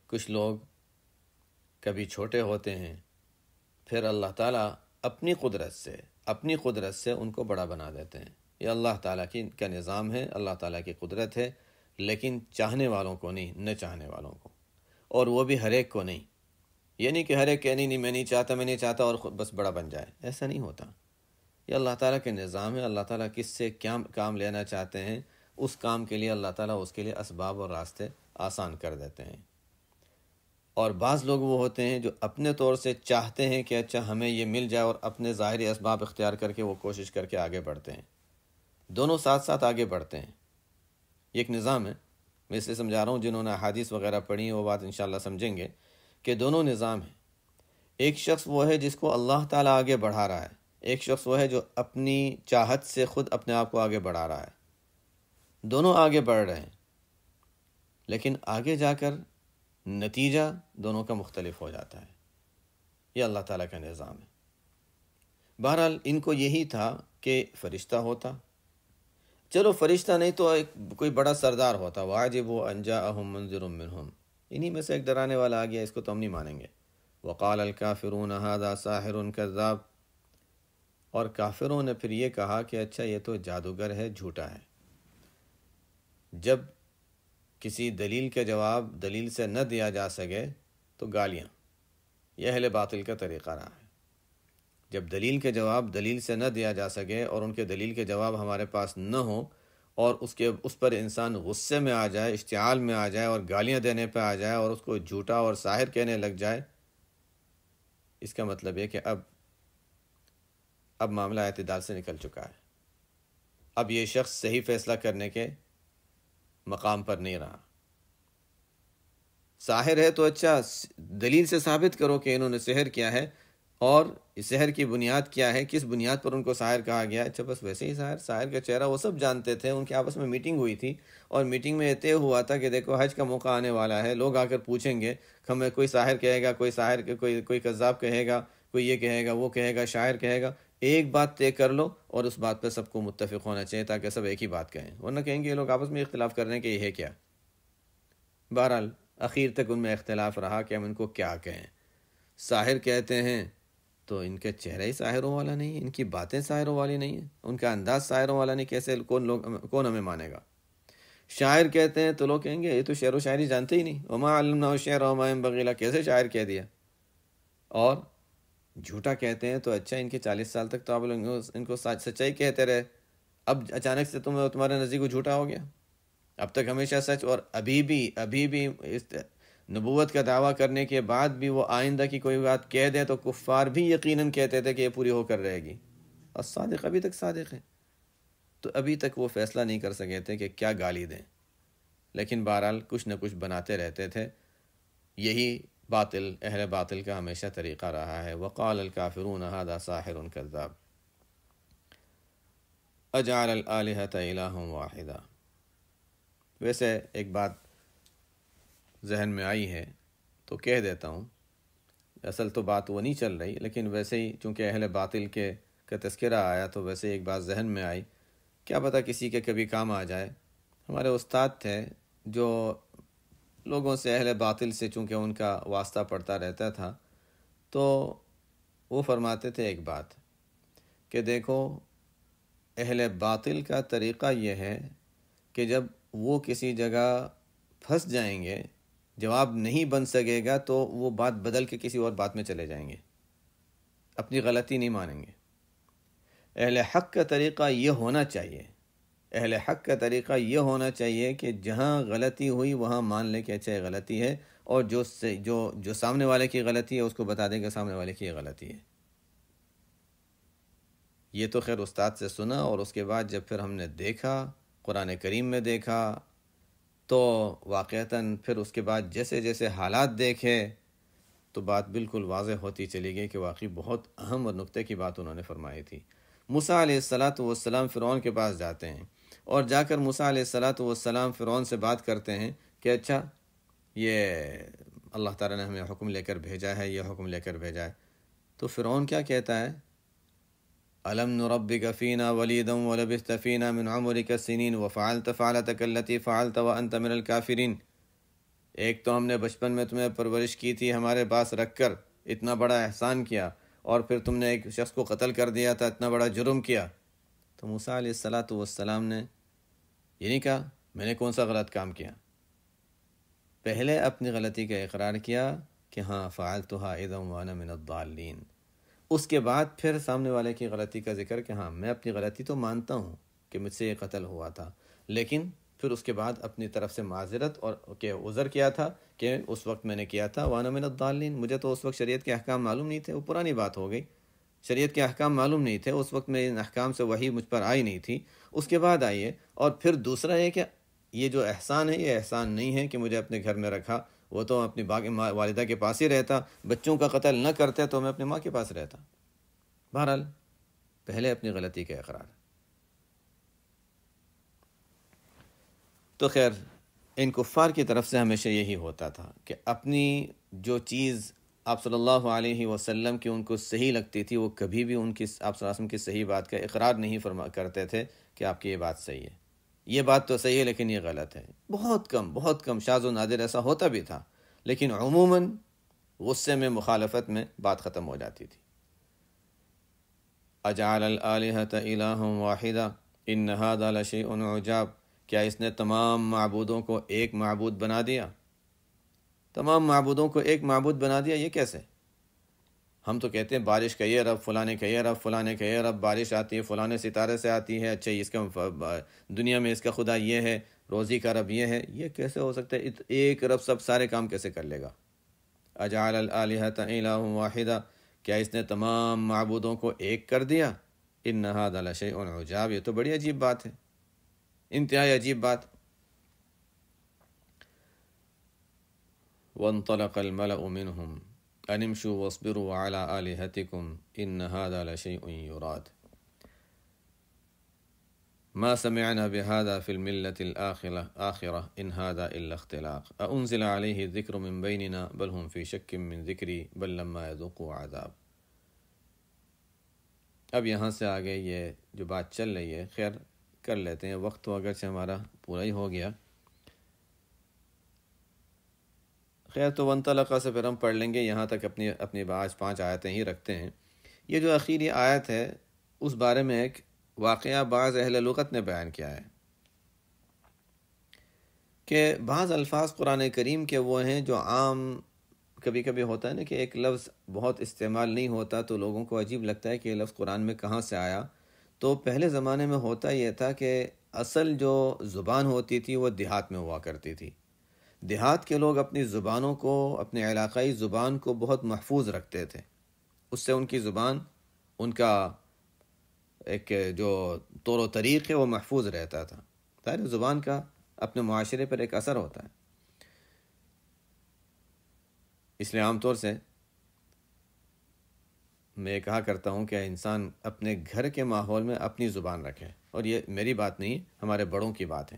کچھ لوگ کبھی چھوٹے ہوتے ہیں، پھر اللہ تعالیٰ اپنی قدرت سے ان کو بڑا بنا دیتے ہیں۔ یہ اللہ تعالیٰ کا نظام ہے، اللہ تعالیٰ کی قدرت ہے، لیکن چاہنے والوں کو نہیں، نہ چاہنے والوں کو، اور وہ بھی ہر ایک کو نہیں۔ یہ نہیں کہ ہر ایک کہ نہیں میں نہیں چاہتا اور خود بس بڑا بن جائے، ایسا نہیں ہوتا۔ یہ اللہ تعالیٰ کے نظام ہے، اللہ تعالیٰ کس سے کیا کام لینا چاہتے ہیں، اس کام کے لیے اللہ تعالیٰ اس کے لیے اسباب اور راستے آسان کر دیتے ہیں۔ اور بعض لوگ وہ ہوتے ہیں جو اپنے طور سے چاہتے ہیں کہ اچھا ہمیں یہ مل جائے، اور اپنے ظاہری اسباب اختیار کر کے وہ کوشش کر کے آگے بڑھتے ہیں، دونوں ساتھ ساتھ آگے بڑھتے ہیں۔ یہ ایک نظام ہے، میں اس لیے سمجھا رہا ہوں، جنہوں نے احادیث وغیرہ پڑھی ہیں وہ بات انشاءاللہ سمجھیں گے کہ دونوں نظام ہیں۔ ایک شخص وہ ہے جس کو اللہ تعالیٰ آگے بڑھا رہا ہے، ایک شخص وہ ہے جو اپنی چاہت سے خود اپنے آپ کو آگے بڑھا رہا ہے۔ دونوں آگے بڑھ رہے ہیں، لیکن آگے جا کر نتیجہ دونوں کا مختلف ہو جاتا ہے۔ یہ اللہ تعالیٰ کا نظام ہے۔ بہرحال ان کو یہی تھا کہ فرشتہ ہوتا، چلو فرشتہ نہیں تو کوئی بڑا سردار ہوتا، وَعَجِبُوا أَن جَاءَهُم مُنذِرٌ مِّنْهُمْ، انہی میں سے ایک ڈرانے والا آ گیا، اس کو تو ہم نہیں مانیں گے۔ وَقَالَ الْكَافِرُونَ هَذَا سَاحِرٌ كَذَّابٌ، اور کافروں نے پھر یہ کہا کہ اچھا یہ تو جادوگر ہے، جھوٹا ہے۔ جب کسی دلیل کا جواب دلیل سے نہ دیا جا سکے تو گالیاں، یہ اہل باطل کا طریقہ رہا ہے۔ جب دلیل کے جواب دلیل سے نہ دیا جا سکے اور ان کے دلیل کے جواب ہمارے پاس نہ ہو، اور اس پر انسان غصے میں آ جائے، اشتعال میں آ جائے اور گالیاں دینے پہ آ جائے اور اس کو جھوٹا اور ساحر کہنے لگ جائے، اس کا مطلب ہے کہ اب معاملہ اعتدال سے نکل چکا ہے، اب یہ شخص صحیح فیصلہ کرنے کے مقام پر نہیں رہا۔ ساحر ہے تو اچھا دلیل سے ثابت کرو کہ انہوں نے سحر کیا ہے، اور اس سحر کی بنیاد کیا ہے، کس بنیاد پر ان کو ساحر کہا گیا۔ اچھا بس ویسے ہی ساحر کا چہرہ وہ سب جانتے تھے، ان کے آپس میں میٹنگ ہوئی تھی، اور میٹنگ میں یہ طے ہوا تھا کہ دیکھو حج کا موقع آنے والا ہے، لوگ آ کر پوچھیں گے، ہمیں کوئی ساحر کہے گا، کوئی کذاب کہے گا، کوئی یہ کہے گا، وہ کہے گا، شاعر کہے گا، ایک بات طے کر لو اور اس بات پہ سب کو متفق ہونا چاہیے تاکہ سب ایک ہی بات کہیں، ورنہ کہیں گے یہ لوگ آپس میں اختلاف کر رہے ہیں کہ یہ ہے کیا۔ بہرحال اخیر تک ان میں اختلاف رہا کہ ہم ان کو کیا کہیں۔ ساحر کہتے ہیں تو ان کے چہرہ ہی ساحروں والا نہیں ہے، ان کی باتیں ساحروں والی نہیں ہیں، ان کا انداز ساحروں والا نہیں، کیسے کون ہمیں مانے گا۔ شاعر کہتے ہیں تو لوگ کہیں گے یہ تو شعر و شاعری جانتے ہی نہیں، وما علمناه الشعر وما ينبغي له، کیسے شاعر کہہ دیا۔ اور جھوٹا کہتے ہیں تو اچھا ان کے 40 سال تک تو آپ لوگ ان کو سچائی کہتے رہے، اب اچانک سے تمہارے نزدیک وہ جھوٹا ہو گیا۔ اب تک ہمیشہ سچ، اور ابھی بھی اس نبوت کا دعویٰ کرنے کے بعد بھی وہ آئندہ کی کوئی بات کہہ دیں تو کفار بھی یقیناً کہتے تھے کہ یہ پوری ہو کر رہے گی، اور صادق ابھی تک صادق ہے، تو ابھی تک وہ فیصلہ نہیں کر سکے تھے کہ کیا گالی دیں، لیکن بہرحال کچھ نہ کچھ بناتے رہتے تھے۔ یہی اہل باطل کا ہمیشہ طریقہ رہا ہے۔ وقال الکافرون ھذا ساحر کذاب اجعل الآلہۃ الہا واحدا۔ ویسے ایک بات ذہن میں آئی ہے تو کہہ دیتا ہوں، اصل تو بات وہ نہیں چل رہی، لیکن ویسے ہی چونکہ اہل باطل کا تذکرہ آیا تو ویسے ایک بات ذہن میں آئی، کیا پتہ کسی کے کبھی کام آ جائے۔ ہمارے استاد تھے جو لوگوں سے اہل باطل سے چونکہ ان کا واسطہ پڑتا رہتا تھا، تو وہ فرماتے تھے ایک بات کہ دیکھو اہل باطل کا طریقہ یہ ہے کہ جب وہ کسی جگہ پھنس جائیں گے، جواب نہیں بن سکے گا تو وہ بات بدل کے کسی اور بات میں چلے جائیں گے، اپنی غلطی نہیں مانیں گے۔ اہل حق کا طریقہ یہ ہونا چاہیے، اہل حق کا طریقہ یہ ہونا چاہیے کہ جہاں غلطی ہوئی وہاں مان لے کہ اچھا یہ غلطی ہے، اور جو سامنے والے کی غلطی ہے اس کو بتا دے کہ سامنے والے کی یہ غلطی ہے۔ یہ تو خیر استاد سے سنا، اور اس کے بعد جب پھر ہم نے دیکھا، قرآن کریم میں دیکھا، تو واقعتاً پھر اس کے بعد جیسے جیسے حالات دیکھے تو بات بالکل واضح ہوتی چلی گئی کہ واقعی بہت اہم اور نقطے کی بات انہوں نے فرمائی تھی۔ موسیٰ علیہ السلام فرعون کے پاس جاتے ہیں، اور جا کر موسیٰ علیہ السلام فرعون سے بات کرتے ہیں کہ اچھا یہ اللہ تعالیٰ نے ہمیں حکم لے کر بھیجا ہے، یہ حکم لے کر بھیجا ہے۔ تو فرعون کیا کہتا ہے؟ أَلَمْ نُرَبِّكَ فِينَا وَلِيدًا وَلَبِثْتَ فِينَا مِنْ عُمُرِكَ السِّنِينَ وَفَعَلْتَ فَعْلَتَكَ الَّتِي فَعَلْتَ وَأَنْتَ مِنَ الْكَافِرِينَ۔ ایک تو ہم نے بچپن میں تمہیں پرورش کی تھی، ہمارے پاس رکھ کر اتنا بڑا احسان کیا، اور پھر تم نے ایک شخص کو قتل کر دیا تھا، اتنا بڑا جرم کیا۔ تو موسیٰ علیہ السلام نے یہ نہیں کہا میں نے کون سا غلط کام کیا، پہلے اپنی غلطی کا اقرار کیا کہ ہاں فعلتها اذا وانا من الضالین، اس کے بعد پھر سامنے والے کی غلطی کا ذکر کہ ہاں میں اپنی غلطی تو مانتا ہوں کہ مجھ سے یہ قتل ہوا تھا، لیکن پھر اس کے بعد اپنی طرف سے معذرت اور کہ عذر کیا تھا کہ اس وقت میں نے کیا تھا وانا من الضالین، مجھے تو اس وقت شریعت کے احکام معلوم نہیں تھے، وہ پرانی بات ہو گئی، شریعت کے احکام معلوم نہیں تھے اس وقت، میں ان احکام سے وحی مجھ پر آئی نہیں تھی، اس کے بعد آئیے۔ اور پھر دوسرا یہ کہ یہ جو احسان ہے یہ احسان نہیں ہے کہ مجھے اپنے گھر میں رکھا، وہ تو اپنی والدہ کے پاس ہی رہتا، بچوں کا قتل نہ کرتے تو میں اپنی ماں کے پاس رہتا۔ بہرحال پہلے اپنی غلطی کا اقرار۔ تو خیر ان کفار کی طرف سے ہمیشہ یہی ہوتا تھا کہ اپنی جو چیز آپ صلی اللہ علیہ وسلم کی ان کو صحیح لگتی تھی، وہ کبھی بھی ان کی آپ صلی اللہ علیہ وسلم کی صحیح بات کا اقرار نہیں کرتے تھے کہ آپ کی یہ بات صحیح ہے، یہ بات تو صحیح ہے لیکن یہ غلط ہے۔ بہت کم شاذ و نادر ایسا ہوتا بھی تھا، لیکن عموماً غصے میں، مخالفت میں بات ختم ہو جاتی تھی۔ اجعل الآلہۃ الہا واحدا ان ھذا لشیء عجاب، کیا اس نے تمام معبودوں کو ایک معبود بنا دیا؟ تمام معبودوں کو ایک معبود بنا دیا، یہ کیسے؟ ہم تو کہتے ہیں بارش کا یہ رب، فلانے کا یہ رب، فلانے کا یہ رب، بارش آتی ہے فلانے ستارے سے آتی ہے، اچھا اس کا دنیا میں اس کا خدا یہ ہے، روزی کا رب یہ ہے، یہ کیسے ہو سکتا ہے؟ ایک رب سب سارے کام کیسے کر لے گا؟ اجعل الآلہۃ الہا واحدا، کیا اس نے تمام معبودوں کو ایک کر دیا؟ ان ھذا لشیء عجاب، یہ تو بڑی عجیب بات ہے، انتہائی عجیب بات۔ وانطلق الملأ منهم ان امشوا واصبروا على آلهتكم ان هذا لشيء يراد ما سمعنا بهذا في الملة الآخرة إن هذا إلا اختلاق أأنزل عليه الذكر من بيننا بل هم في شك من ذكري بل لما يذوقوا عذاب۔ اب یہاں سے آگے یہ جو بات چل رہی ہے، خیر کر لیتے ہیں، وقت تو اگرچہ ہمارا پورا ہی ہو گیا، خیر تو وانطلقا سے پھر ہم پڑھ لیں گے، یہاں تک اپنی آج 5 آیتیں ہی رکھتے ہیں۔ یہ جو آخری آیت ہے اس بارے میں ایک واقعہ بعض اہل لغت نے بیان کیا ہے کہ بعض الفاظ قرآن کریم کے وہ ہیں جو عام کبھی کبھی ہوتا ہے نا کہ ایک لفظ بہت استعمال نہیں ہوتا تو لوگوں کو عجیب لگتا ہے کہ یہ لفظ قرآن میں کہاں سے آیا۔ تو پہلے زمانے میں ہوتا یہ تھا کہ اصل جو زبان ہوتی تھی وہ دیہات میں ہوا کرتی تھی، دیہات کے لوگ اپنی زبانوں کو، اپنے علاقائی زبان کو بہت محفوظ رکھتے تھے، اس سے ان کی زبان، ان کا ایک جو طور و طریق ہے وہ محفوظ رہتا تھا۔ ظاہر زبان کا اپنے معاشرے پر ایک اثر ہوتا ہے، اس لیے عام طور سے میں کہا کرتا ہوں کہ انسان اپنے گھر کے ماحول میں اپنی زبان رکھے، اور یہ میری بات نہیں، ہمارے بڑوں کی بات ہے،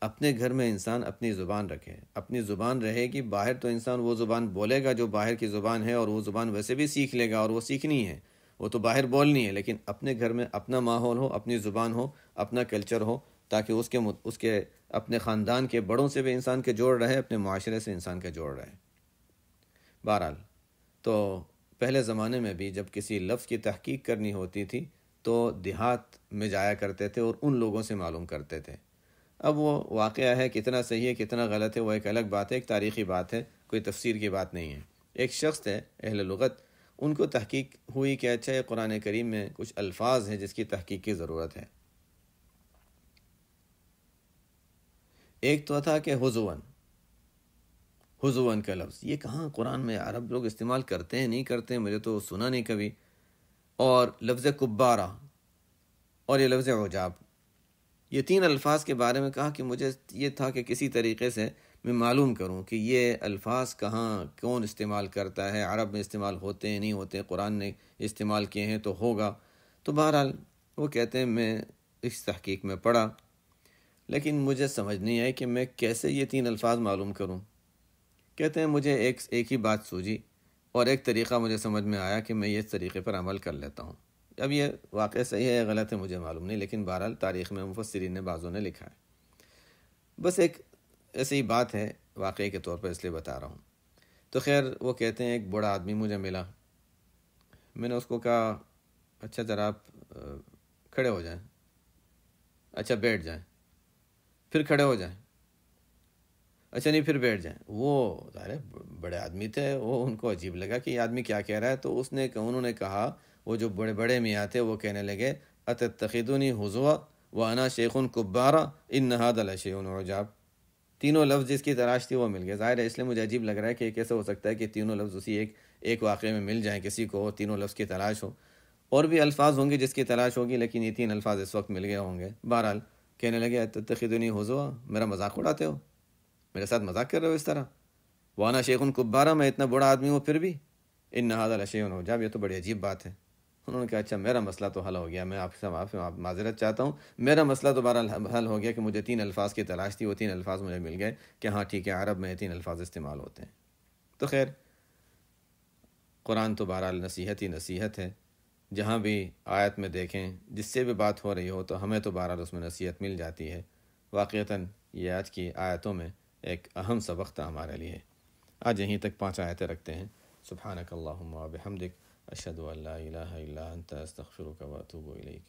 اپنے گھر میں انسان اپنی زبان رکھے، اپنی زبان رہے گی، باہر تو انسان وہ زبان بولے گا جو باہر کی زبان ہے، اور وہ زبان ویسے بھی سیکھ لے گا، اور وہ سیکھنی ہے، وہ تو باہر بولنی ہے، لیکن اپنے گھر میں اپنا ماحول ہو، اپنی زبان ہو، اپنا کلچر ہو، تاکہ اس کے اپنے خاندان کے بڑوں سے بھی انسان کے جوڑ رہے، اپنے معاشرے سے انسان کے جوڑ رہے۔ بہرحال تو پہلے زمانے میں بھی جب کسی لفظ کی تحقیق کرنی ہوتی تھی تو دیہات میں جایا کرتے تھے اور ان لوگوں سے معلوم کرتے تھے۔ اب وہ واقعہ ہے کتنا صحیح ہے کتنا غلط ہے وہ ایک الگ بات ہے، ایک تاریخی بات ہے، کوئی تفسیر کی بات نہیں ہے۔ ایک شخص ہے اہل لغت، ان کو تحقیق ہوئی کہ اچھا قرآن کریم میں کچھ الفاظ ہیں جس کی تحقیق کی ضرورت ہے۔ ایک تو تھا کہ حضون کا لفظ، یہ کہاں قرآن میں عرب لوگ استعمال کرتے ہیں نہیں کرتے ہیں، مجھے تو سنا نہیں کبھی۔ اور لفظ کبارہ اور یہ لفظ عجاب، یہ تین الفاظ کے بارے میں کہا کہ مجھے یہ تھا کہ کسی طریقے سے میں معلوم کروں کہ یہ الفاظ کہاں کون استعمال کرتا ہے، عرب میں استعمال ہوتے ہیں نہیں ہوتے، قرآن نے استعمال کیے ہیں تو ہوگا۔ تو بہرحال وہ کہتے ہیں میں اس تحقیق میں پڑھا، لیکن مجھے سمجھ نہیں آئی کہ میں کیسے یہ تین الفاظ معلوم کروں۔ کہتے ہیں مجھے ایک ہی بات سوجی اور ایک طریقہ مجھے سمجھ میں آیا کہ میں اس طریقے پر عمل کر لیتا ہوں۔ اب یہ واقعہ صحیح ہے یا غلط ہے مجھے معلوم نہیں، لیکن بہرحال تاریخ میں مفسرین نے بعضوں نے لکھا ہے۔ بس ایک ایسی بات ہے واقعے کے طور پر اس لیے بتا رہا ہوں۔ تو خیر وہ کہتے ہیں ایک بوڑھا آدمی مجھے ملا، میں نے اس کو کہا اچھا ذرا آپ کھڑے ہو جائیں، اچھا بیٹھ جائیں، پھر کھڑے ہو جائیں، اچھا نہیں پھر بیٹھ جائیں۔ وہ ظاہر بڑے آدمی تھے، وہ ان کو عجیب لگا کہ یہ آدمی کیا کہہ رہا ہے، تو انہوں نے کہا، وہ جو بڑے بڑے میاں تھے وہ کہنے لگے اتتخذونی حضوا وانا شیخ کبارہ ان ھذا لشیء عجاب۔ تینوں لفظ جس کی تلاش تھی وہ مل گئے۔ ظاہر ہے اس لیے مجھے عجیب لگ رہا ہے کہ کیسے ہو سکتا ہے کہ تینوں لفظ اسی ایک واقعے میں مل جائیں، کسی کو تینوں لفظ کی تلاش ہو۔ اور بھی الفاظ ہوں گے جس کی تلاش ہوگی، لیکن یہ تین الفاظ اس وقت مل گئے ہوں گے۔ بہرحال کہنے لگے اتتخذونی حضوا، میرا مذاق اڑاتے ہو، میرے ساتھ مذاق کر رہے ہو اس طرح، وانا شیخ کبارہ، میں اتنا بڑا آدمی ہوں پھر بھی، ان ھذا لشیء عجاب، یہ تو بڑی عجیب بات ہے۔ انہوں نے کہا اچھا میرا مسئلہ تو حل ہو گیا، میں آپ سے معذرت چاہتا ہوں، میرا مسئلہ تو بہرحال حل ہو گیا کہ مجھے تین الفاظ کی تلاش تھی، وہ تین الفاظ مجھے مل گئے کہ ہاں ٹھیک ہے عرب میں تین الفاظ استعمال ہوتے ہیں۔ تو خیر قرآن تو بہرحال نصیحت ہی نصیحت ہے، جہاں بھی آیت میں دیکھیں جس سے بھی بات ہو رہی ہو تو ہمیں تو بہرحال اس میں نصیحت مل جاتی ہے۔ واقعتاً یہ آج کی آیتوں میں ایک اہم سبق تھا ہمارے لیے۔ آج یہیں تک 5 آیتیں رکھتے ہیں۔ سبحانک اللہم و بحمدک، اشہد ان لا الہ الا انت، استغفرک و اتوب الیک۔